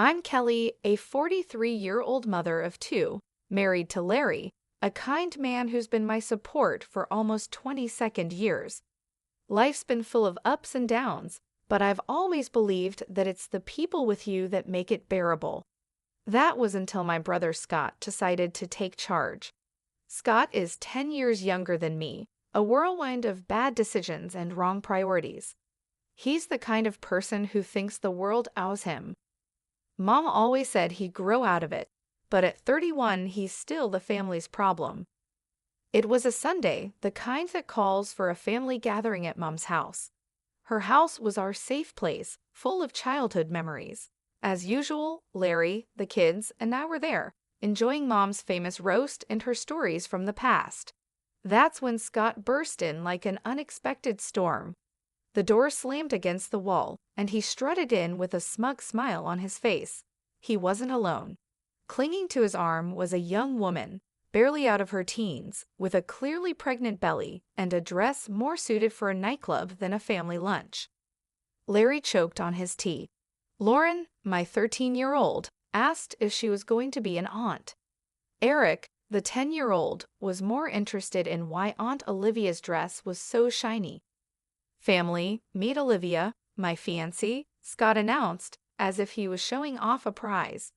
I'm Kelly, a 43-year-old mother of two, married to Larry, a kind man who's been my support for almost 22nd years. Life's been full of ups and downs, but I've always believed that it's the people with you that make it bearable. That was until my brother Scott decided to take charge. Scott is 10 years younger than me, a whirlwind of bad decisions and wrong priorities. He's the kind of person who thinks the world owes him. Mom always said he'd grow out of it, but at 31 he's still the family's problem. It was a Sunday, the kind that calls for a family gathering at Mom's house. Her house was our safe place, full of childhood memories. As usual, Larry, the kids, and I were there, enjoying Mom's famous roast and her stories from the past. That's when Scott burst in like an unexpected storm. The door slammed against the wall, and he strutted in with a smug smile on his face. He wasn't alone. Clinging to his arm was a young woman, barely out of her teens, with a clearly pregnant belly and a dress more suited for a nightclub than a family lunch. Larry choked on his tea. Lauren, my 13-year-old, asked if she was going to be an aunt. Eric, the 10-year-old, was more interested in why Aunt Olivia's dress was so shiny. Family, meet Olivia, my fiancée, Scott announced, as if he was showing off a prize.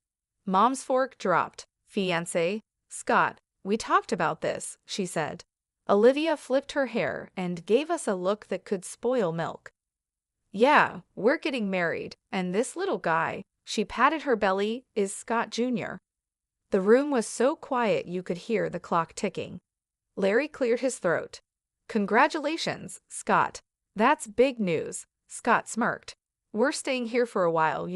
Mom's fork dropped. Fiancé, Scott, we talked about this, she said. Olivia flipped her hair and gave us a look that could spoil milk. Yeah, we're getting married, and this little guy, she patted her belly, is Scott Jr. The room was so quiet you could hear the clock ticking. Larry cleared his throat. Congratulations, Scott. That's big news, Scott smirked. We're staying here for a while,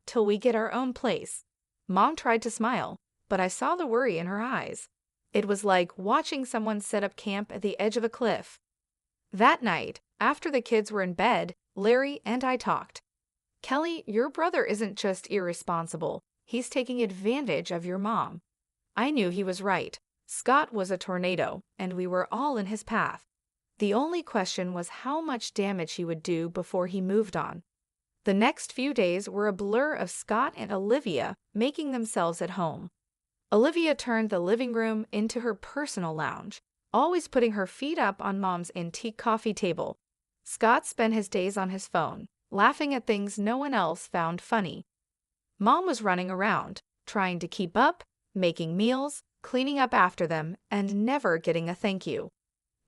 till we get our own place. Mom tried to smile, but I saw the worry in her eyes. It was like watching someone set up camp at the edge of a cliff. That night, after the kids were in bed, Larry and I talked. Kelly, your brother isn't just irresponsible. He's taking advantage of your mom. I knew he was right. Scott was a tornado, and we were all in his path. The only question was how much damage he would do before he moved on. The next few days were a blur of Scott and Olivia making themselves at home. Olivia turned the living room into her personal lounge, always putting her feet up on Mom's antique coffee table. Scott spent his days on his phone, laughing at things no one else found funny. Mom was running around, trying to keep up, making meals, cleaning up after them, and never getting a thank you.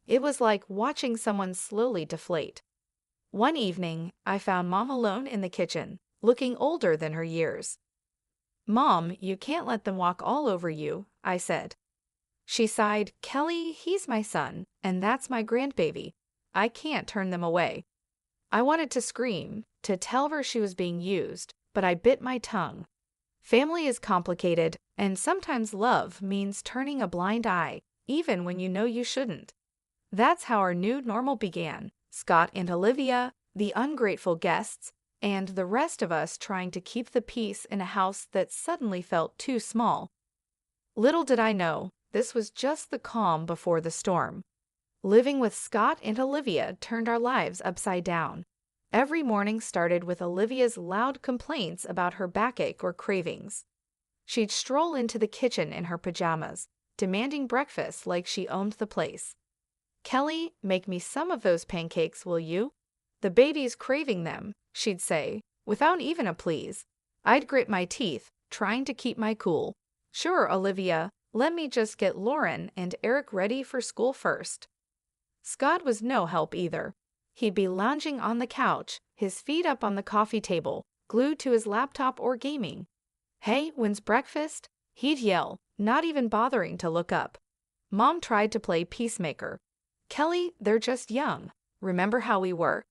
It was like watching someone slowly deflate. One evening, I found Mom alone in the kitchen, looking older than her years. Mom, you can't let them walk all over you, I said. She sighed, Kelly, he's my son, and that's my grandbaby. I can't turn them away. I wanted to scream, to tell her she was being used, but I bit my tongue. Family is complicated, and sometimes love means turning a blind eye, even when you know you shouldn't. That's how our new normal began. Scott and Olivia, the ungrateful guests, and the rest of us trying to keep the peace in a house that suddenly felt too small. Little did I know, this was just the calm before the storm. Living with Scott and Olivia turned our lives upside down. Every morning started with Olivia's loud complaints about her backache or cravings. She'd stroll into the kitchen in her pajamas, demanding breakfast like she owned the place. Kelly, make me some of those pancakes, will you? The baby's craving them, she'd say, without even a please. I'd grit my teeth, trying to keep my cool. Sure, Olivia, let me just get Lauren and Eric ready for school first. Scott was no help either. He'd be lounging on the couch, his feet up on the coffee table, glued to his laptop or gaming. Hey, when's breakfast? He'd yell, not even bothering to look up. Mom tried to play peacemaker. Kelly, they're just young. Remember how we were?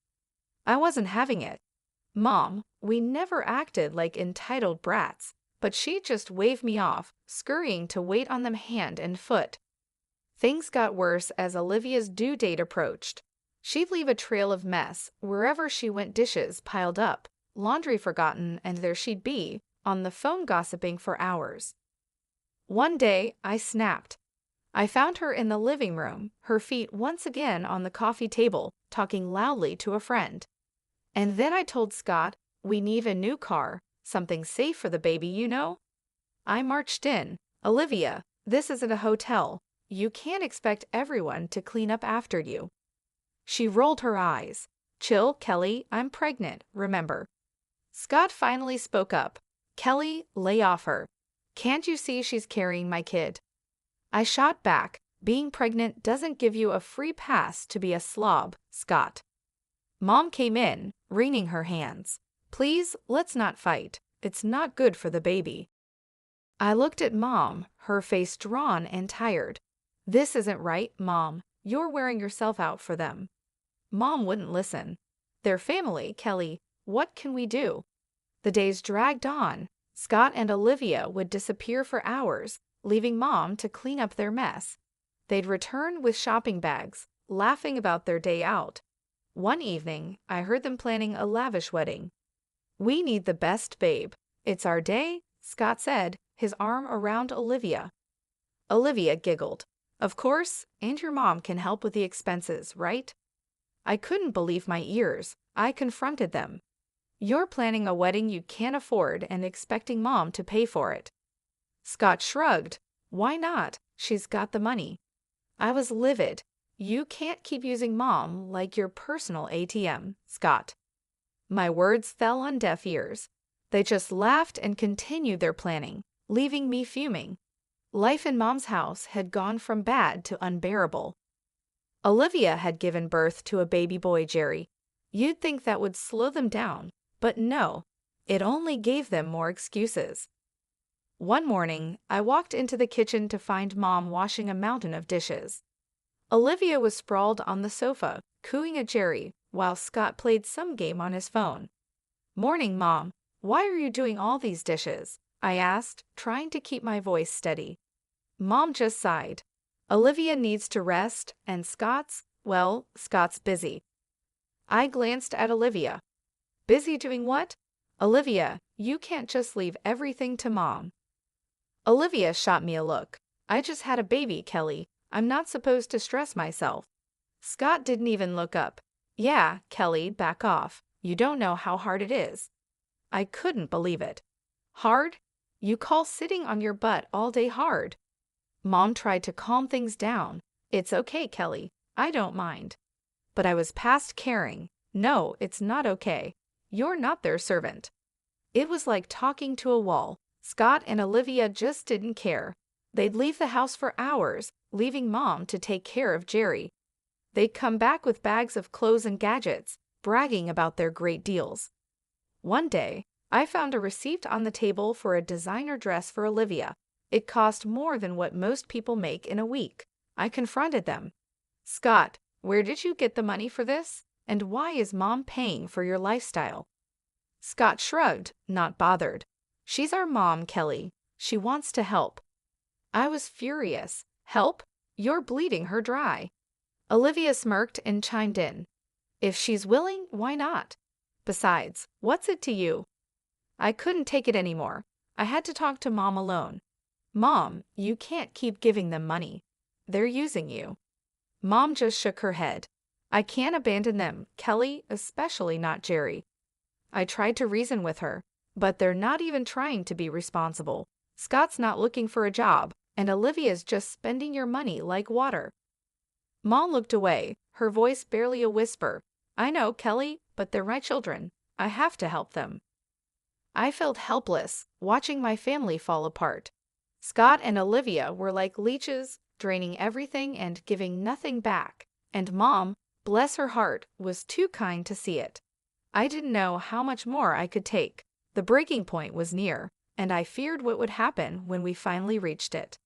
I wasn't having it. Mom, we never acted like entitled brats, but she'd just wave me off, scurrying to wait on them hand and foot. Things got worse as Olivia's due date approached. She'd leave a trail of mess wherever she went, dishes piled up, laundry forgotten, and there she'd be, on the phone gossiping for hours. One day, I snapped. I found her in the living room, her feet once again on the coffee table, talking loudly to a friend. And then I told Scott, we need a new car, Something safe for the baby, you know? I marched in. Olivia, this isn't a hotel. You can't expect everyone to clean up after you. She rolled her eyes. Chill, Kelly, I'm pregnant, remember. Scott finally spoke up. Kelly, lay off her. Can't you see she's carrying my kid? I shot back. Being pregnant doesn't give you a free pass to be a slob, Scott. Mom came in, wringing her hands. Please, let's not fight. It's not good for the baby. I looked at Mom, her face drawn and tired. This isn't right, Mom. You're wearing yourself out for them. Mom wouldn't listen. Their family, Kelly. What can we do? The days dragged on. Scott and Olivia would disappear for hours, leaving Mom to clean up their mess. They'd return with shopping bags, laughing about their day out. One evening, I heard them planning a lavish wedding. We need the best, babe. It's our day, Scott said, his arm around Olivia. Olivia giggled. Of course, and your mom can help with the expenses, right? I couldn't believe my ears. I confronted them. You're planning a wedding you can't afford and expecting Mom to pay for it. Scott shrugged. Why not? She's got the money. I was livid. You can't keep using Mom like your personal ATM, Scott. My words fell on deaf ears. They just laughed and continued their planning, leaving me fuming. Life in Mom's house had gone from bad to unbearable. Olivia had given birth to a baby boy, Jerry. You'd think that would slow them down, but no, it only gave them more excuses. One morning, I walked into the kitchen to find Mom washing a mountain of dishes. Olivia was sprawled on the sofa, cooing at Jerry, while Scott played some game on his phone. Morning, Mom. Why are you doing all these dishes? I asked, trying to keep my voice steady. Mom just sighed. Olivia needs to rest, and Scott's busy. I glanced at Olivia. Busy doing what? Olivia, you can't just leave everything to Mom. Olivia shot me a look. I just had a baby, Kelly. I'm not supposed to stress myself. Scott didn't even look up. Yeah, Kelly, back off. You don't know how hard it is. I couldn't believe it. Hard? You call sitting on your butt all day hard? Mom tried to calm things down. It's okay, Kelly. I don't mind. But I was past caring. No, it's not okay. You're not their servant. It was like talking to a wall. Scott and Olivia just didn't care. They'd leave the house for hours, leaving Mom to take care of Jerry. They'd come back with bags of clothes and gadgets, bragging about their great deals. One day, I found a receipt on the table for a designer dress for Olivia. It cost more than what most people make in a week. I confronted them. Scott, where did you get the money for this? And why is Mom paying for your lifestyle? Scott shrugged, not bothered. She's our mom, Kelly. She wants to help. I was furious. Help? You're bleeding her dry. Olivia smirked and chimed in. If she's willing, why not? Besides, what's it to you? I couldn't take it anymore. I had to talk to Mom alone. Mom, you can't keep giving them money. They're using you. Mom just shook her head. I can't abandon them, Kelly, especially not Jerry. I tried to reason with her, but they're not even trying to be responsible. Scott's not looking for a job, and Olivia's just spending your money like water. Mom looked away, her voice barely a whisper. I know, Kelly, but they're my children. I have to help them. I felt helpless, watching my family fall apart. Scott and Olivia were like leeches, draining everything and giving nothing back. And Mom, bless her heart, was too kind to see it. I didn't know how much more I could take. The breaking point was near, and I feared what would happen when we finally reached it.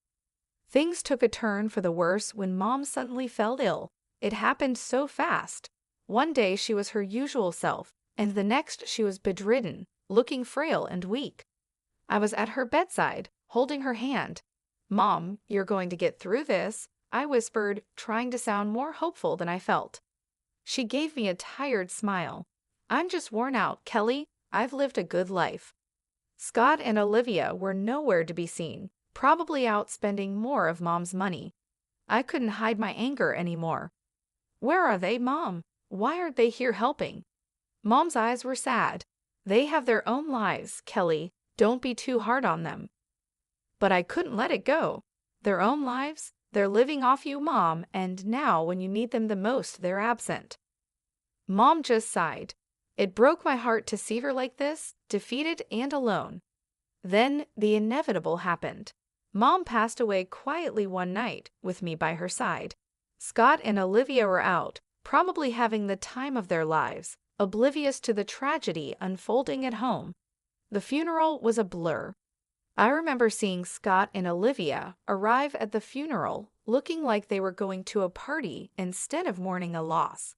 Things took a turn for the worse when Mom suddenly fell ill. It happened so fast. One day she was her usual self, and the next she was bedridden, looking frail and weak. I was at her bedside, holding her hand. Mom, you're going to get through this, I whispered, trying to sound more hopeful than I felt. She gave me a tired smile. I'm just worn out, Kelly. I've lived a good life. Scott and Olivia were nowhere to be seen, probably out spending more of Mom's money. I couldn't hide my anger anymore. Where are they, Mom? Why aren't they here helping? Mom's eyes were sad. They have their own lives, Kelly. Don't be too hard on them. But I couldn't let it go. Their own lives? They're living off you, Mom, and now when you need them the most, they're absent. Mom just sighed. It broke my heart to see her like this, defeated and alone. Then the inevitable happened. Mom passed away quietly one night, with me by her side. Scott and Olivia were out, probably having the time of their lives, oblivious to the tragedy unfolding at home. The funeral was a blur. I remember seeing Scott and Olivia arrive at the funeral looking like they were going to a party instead of mourning a loss.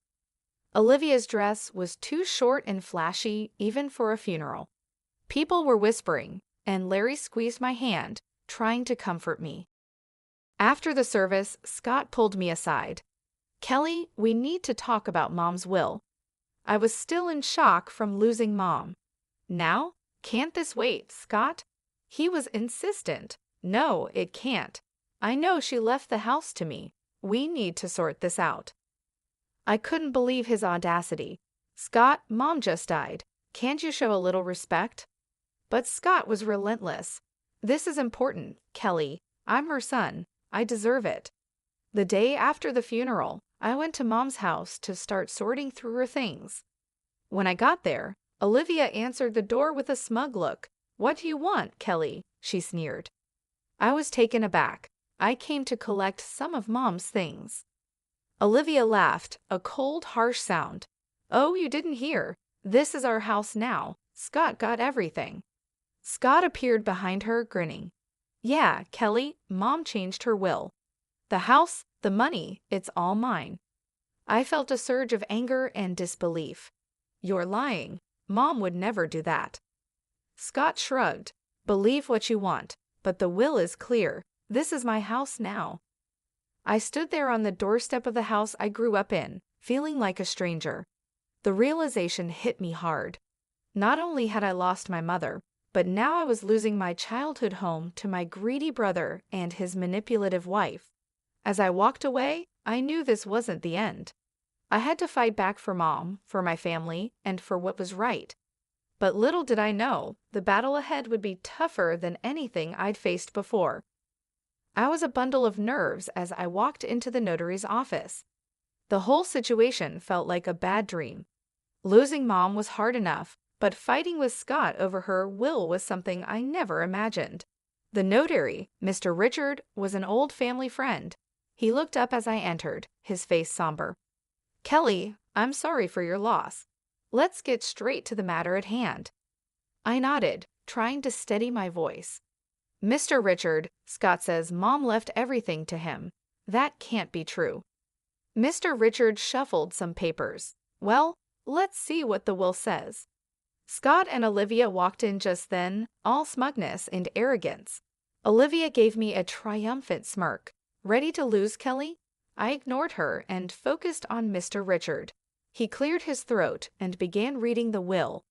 Olivia's dress was too short and flashy even for a funeral. People were whispering, and Larry squeezed my hand, trying to comfort me. After the service, Scott pulled me aside. Kelly, we need to talk about Mom's will. I was still in shock from losing Mom. Now? Can't this wait, Scott? He was insistent. No, it can't. I know she left the house to me. We need to sort this out. I couldn't believe his audacity. Scott, Mom just died. Can't you show a little respect? But Scott was relentless. This is important, Kelly. I'm her son. I deserve it. The day after the funeral, I went to Mom's house to start sorting through her things. When I got there, Olivia answered the door with a smug look. What do you want, Kelly? She sneered. I was taken aback. I came to collect some of Mom's things. Olivia laughed, a cold, harsh sound. Oh, you didn't hear. This is our house now. Scott got everything. Scott appeared behind her, grinning. Yeah, Kelly, Mom changed her will. The house, the money, it's all mine. I felt a surge of anger and disbelief. You're lying. Mom would never do that. Scott shrugged. Believe what you want, but the will is clear. This is my house now. I stood there on the doorstep of the house I grew up in, feeling like a stranger. The realization hit me hard. Not only had I lost my mother, but now I was losing my childhood home to my greedy brother and his manipulative wife. As I walked away, I knew this wasn't the end. I had to fight back for Mom, for my family, and for what was right. But little did I know, the battle ahead would be tougher than anything I'd faced before. I was a bundle of nerves as I walked into the notary's office. The whole situation felt like a bad dream. Losing Mom was hard enough, but fighting with Scott over her will was something I never imagined. The notary, Mr. Richard, was an old family friend. He looked up as I entered, his face somber. Kelly, I'm sorry for your loss. Let's get straight to the matter at hand. I nodded, trying to steady my voice. Mr. Richard, Scott says Mom left everything to him. That can't be true. Mr. Richard shuffled some papers. Well, let's see what the will says. Scott and Olivia walked in just then, all smugness and arrogance. Olivia gave me a triumphant smirk. Ready to lose, Kelly? I ignored her and focused on Mr. Richard. He cleared his throat and began reading the will.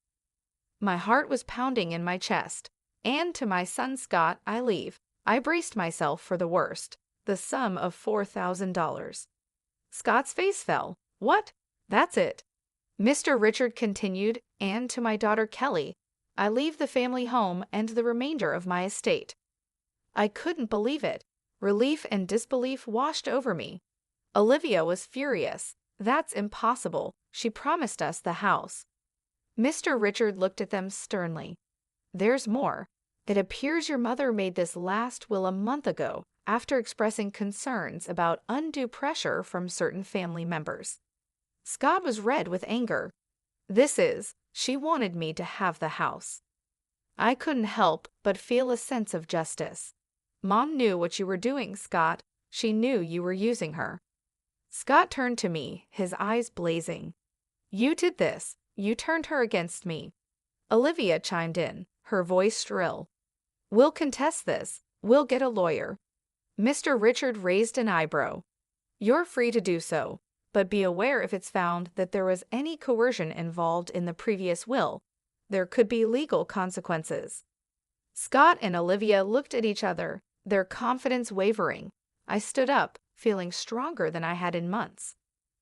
My heart was pounding in my chest. And to my son Scott I leave. I braced myself for the worst, the sum of $4,000. Scott's face fell. What? That's it. Mr. Richard continued, and to my daughter Kelly, I leave the family home and the remainder of my estate. I couldn't believe it. Relief and disbelief washed over me. Olivia was furious. That's impossible. She promised us the house. Mr. Richard looked at them sternly. There's more. It appears your mother made this last will a month ago after expressing concerns about undue pressure from certain family members. Scott was red with anger. She wanted me to have the house. I couldn't help but feel a sense of justice. Mom knew what you were doing, Scott. She knew you were using her. Scott turned to me, his eyes blazing. You did this. You turned her against me. Olivia chimed in, her voice shrill. We'll contest this. We'll get a lawyer. Mr. Richard raised an eyebrow. You're free to do so, but be aware if it's found that there was any coercion involved in the previous will. There could be legal consequences. Scott and Olivia looked at each other, their confidence wavering. I stood up, feeling stronger than I had in months.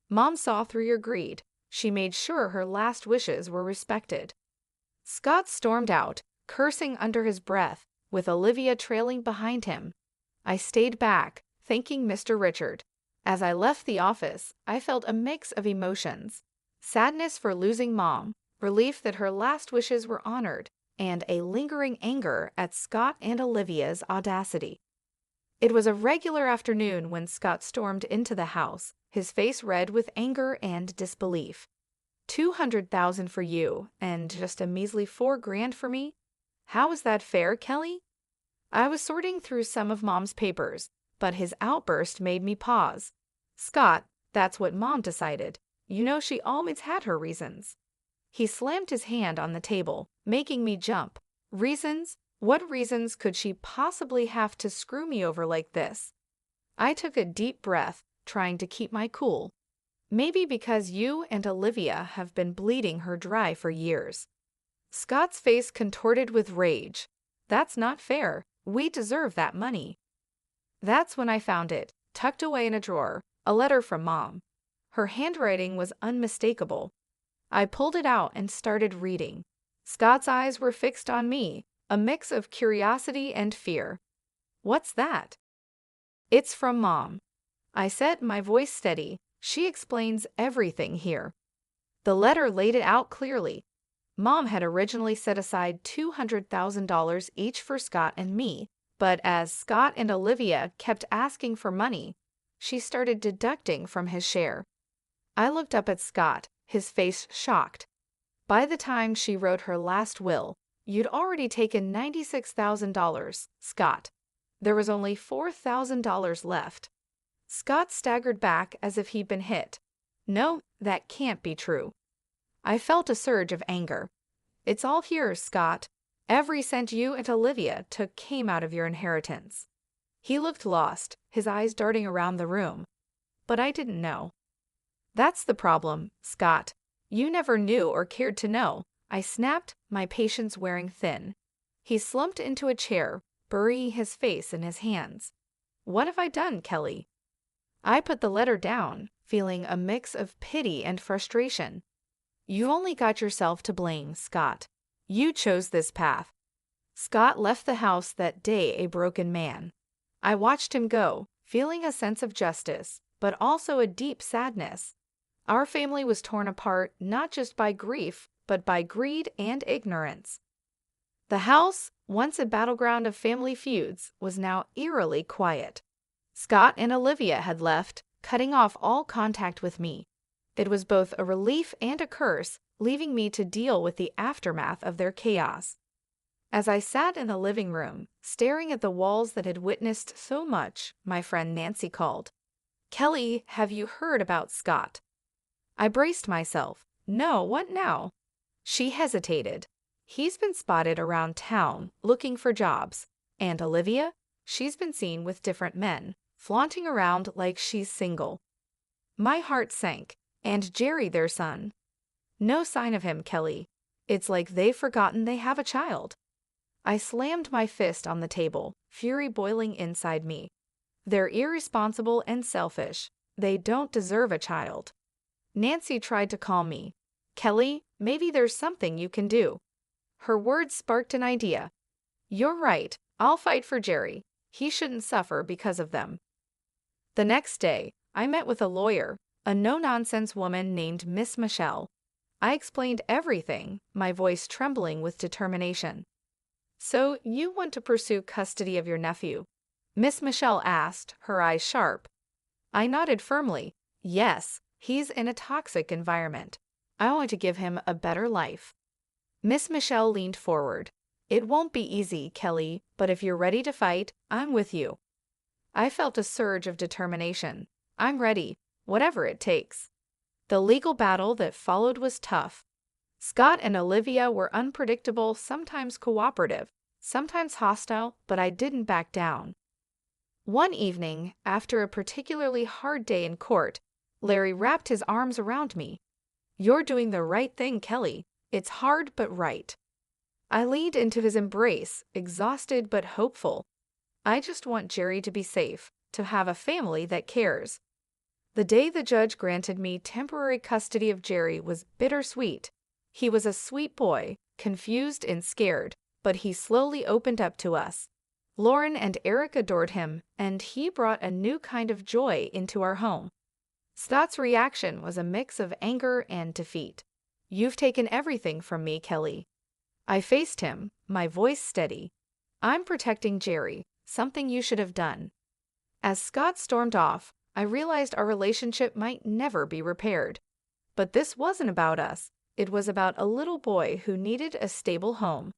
Mom saw through your greed. She made sure her last wishes were respected. Scott stormed out, cursing under his breath, with Olivia trailing behind him. I stayed back, thanking Mr. Richard. As I left the office, I felt a mix of emotions. Sadness for losing Mom, relief that her last wishes were honored, and a lingering anger at Scott and Olivia's audacity. It was a regular afternoon when Scott stormed into the house, his face red with anger and disbelief. $200,000 for you, and just a measly $4,000 for me? How is that fair, Kelly? I was sorting through some of Mom's papers, but his outburst made me pause. Scott, that's what Mom decided. You know she always had her reasons. He slammed his hand on the table, making me jump. Reasons? What reasons could she possibly have to screw me over like this? I took a deep breath, trying to keep my cool. Maybe because you and Olivia have been bleeding her dry for years. Scott's face contorted with rage. That's not fair. We deserve that money. That's when I found it, tucked away in a drawer, a letter from Mom. Her handwriting was unmistakable. I pulled it out and started reading. Scott's eyes were fixed on me, a mix of curiosity and fear. What's that? It's from Mom. I said, my voice steady. She explains everything here. The letter laid it out clearly. Mom had originally set aside $200,000 each for Scott and me, but as Scott and Olivia kept asking for money, she started deducting from his share. I looked up at Scott, his face shocked. By the time she wrote her last will, you'd already taken $96,000, Scott. There was only $4,000 left. Scott staggered back as if he'd been hit. No, that can't be true. I felt a surge of anger. It's all here, Scott. Every cent you and Olivia took came out of your inheritance. He looked lost, his eyes darting around the room. But I didn't know. That's the problem, Scott. You never knew or cared to know. I snapped, my patience wearing thin. He slumped into a chair, burying his face in his hands. What have I done, Kelly? I put the letter down, feeling a mix of pity and frustration. You only got yourself to blame, Scott. You chose this path. Scott left the house that day a broken man. I watched him go, feeling a sense of justice, but also a deep sadness. Our family was torn apart not just by grief, but by greed and ignorance. The house, once a battleground of family feuds, was now eerily quiet. Scott and Olivia had left, cutting off all contact with me. It was both a relief and a curse, leaving me to deal with the aftermath of their chaos. As I sat in the living room, staring at the walls that had witnessed so much, my friend Nancy called. Kelly, have you heard about Scott? I braced myself. No, what now? She hesitated. He's been spotted around town, looking for jobs. And Olivia? She's been seen with different men, flaunting around like she's single. My heart sank. And Jerry, their son. No sign of him, Kelly. It's like they've forgotten they have a child. I slammed my fist on the table, fury boiling inside me. They're irresponsible and selfish. They don't deserve a child. Nancy tried to calm me. Kelly, maybe there's something you can do. Her words sparked an idea. You're right. I'll fight for Jerry. He shouldn't suffer because of them. The next day, I met with a lawyer, a no-nonsense woman named Miss Michelle. I explained everything, my voice trembling with determination. So you want to pursue custody of your nephew? Miss Michelle asked, her eyes sharp. I nodded firmly. Yes, he's in a toxic environment. I want to give him a better life. Miss Michelle leaned forward. It won't be easy, Kelly, but if you're ready to fight, I'm with you. I felt a surge of determination. I'm ready. Whatever it takes. The legal battle that followed was tough. Scott and Olivia were unpredictable, sometimes cooperative, sometimes hostile, but I didn't back down. One evening, after a particularly hard day in court, Larry wrapped his arms around me. You're doing the right thing, Kelly. It's hard but right. I leaned into his embrace, exhausted but hopeful. I just want Jerry to be safe, to have a family that cares. The day the judge granted me temporary custody of Jerry was bittersweet. He was a sweet boy, confused and scared, but he slowly opened up to us. Lauren and Eric adored him, and he brought a new kind of joy into our home. Scott's reaction was a mix of anger and defeat. "You've taken everything from me, Kelly." I faced him, my voice steady. "I'm protecting Jerry, something you should have done." As Scott stormed off, I realized our relationship might never be repaired. But this wasn't about us. It was about a little boy who needed a stable home.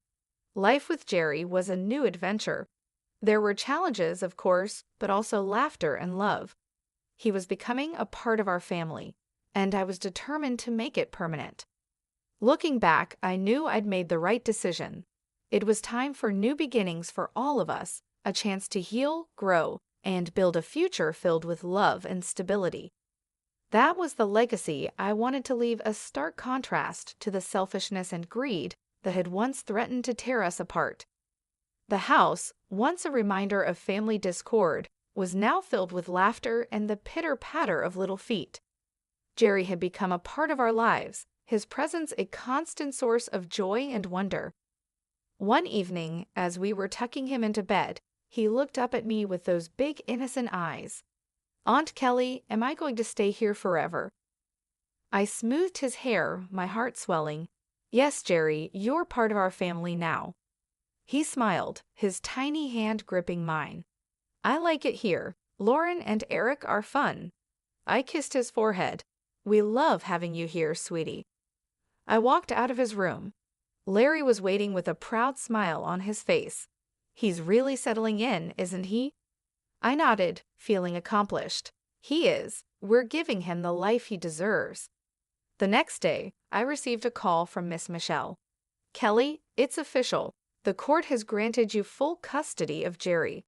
Life with Jerry was a new adventure. There were challenges, of course, but also laughter and love. He was becoming a part of our family, and I was determined to make it permanent. Looking back, I knew I'd made the right decision. It was time for new beginnings for all of us, a chance to heal, grow, and build a future filled with love and stability. That was the legacy I wanted to leave, a stark contrast to the selfishness and greed that had once threatened to tear us apart. The house, once a reminder of family discord, was now filled with laughter and the pitter-patter of little feet. Jerry had become a part of our lives, his presence a constant source of joy and wonder. One evening, as we were tucking him into bed, he looked up at me with those big innocent eyes. "Aunt Kelly, am I going to stay here forever?" I smoothed his hair, my heart swelling. "Yes, Jerry, you're part of our family now." He smiled, his tiny hand gripping mine. "I like it here. Lauren and Eric are fun." I kissed his forehead. "We love having you here, sweetie." I walked out of his room. Larry was waiting with a proud smile on his face. "He's really settling in, isn't he?" I nodded, feeling accomplished. "He is. We're giving him the life he deserves." The next day, I received a call from Miss Michelle. "Kelly, it's official. The court has granted you full custody of Jerry."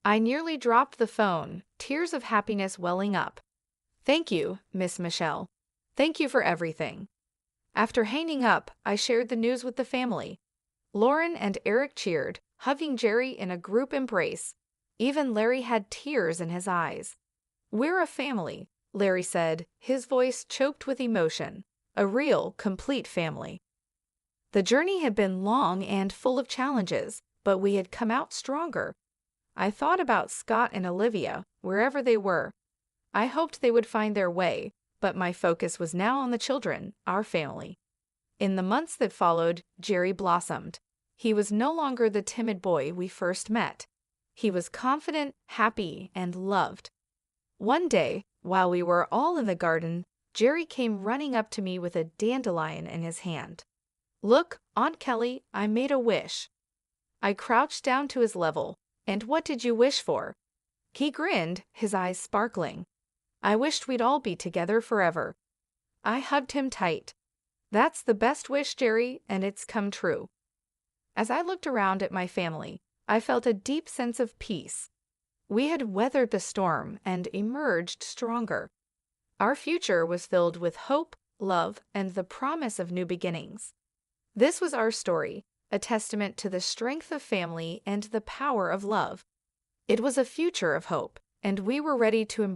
I nearly dropped the phone, tears of happiness welling up. "Thank you, Miss Michelle. Thank you for everything." After hanging up, I shared the news with the family. Lauren and Eric cheered, hugging Jerry in a group embrace. Even Larry had tears in his eyes. "We're a family," Larry said, his voice choked with emotion. "A real, complete family." The journey had been long and full of challenges, but we had come out stronger. I thought about Scott and Olivia, wherever they were. I hoped they would find their way, but my focus was now on the children, our family. In the months that followed, Jerry blossomed. He was no longer the timid boy we first met. He was confident, happy, and loved. One day, while we were all in the garden, Jerry came running up to me with a dandelion in his hand. "Look, Aunt Kelly, I made a wish." I crouched down to his level. "And what did you wish for?" He grinned, his eyes sparkling. "I wished we'd all be together forever." I hugged him tight. "That's the best wish, Jerry, and it's come true." As I looked around at my family, I felt a deep sense of peace. We had weathered the storm and emerged stronger. Our future was filled with hope, love, and the promise of new beginnings. This was our story, a testament to the strength of family and the power of love. It was a future of hope, and we were ready to embrace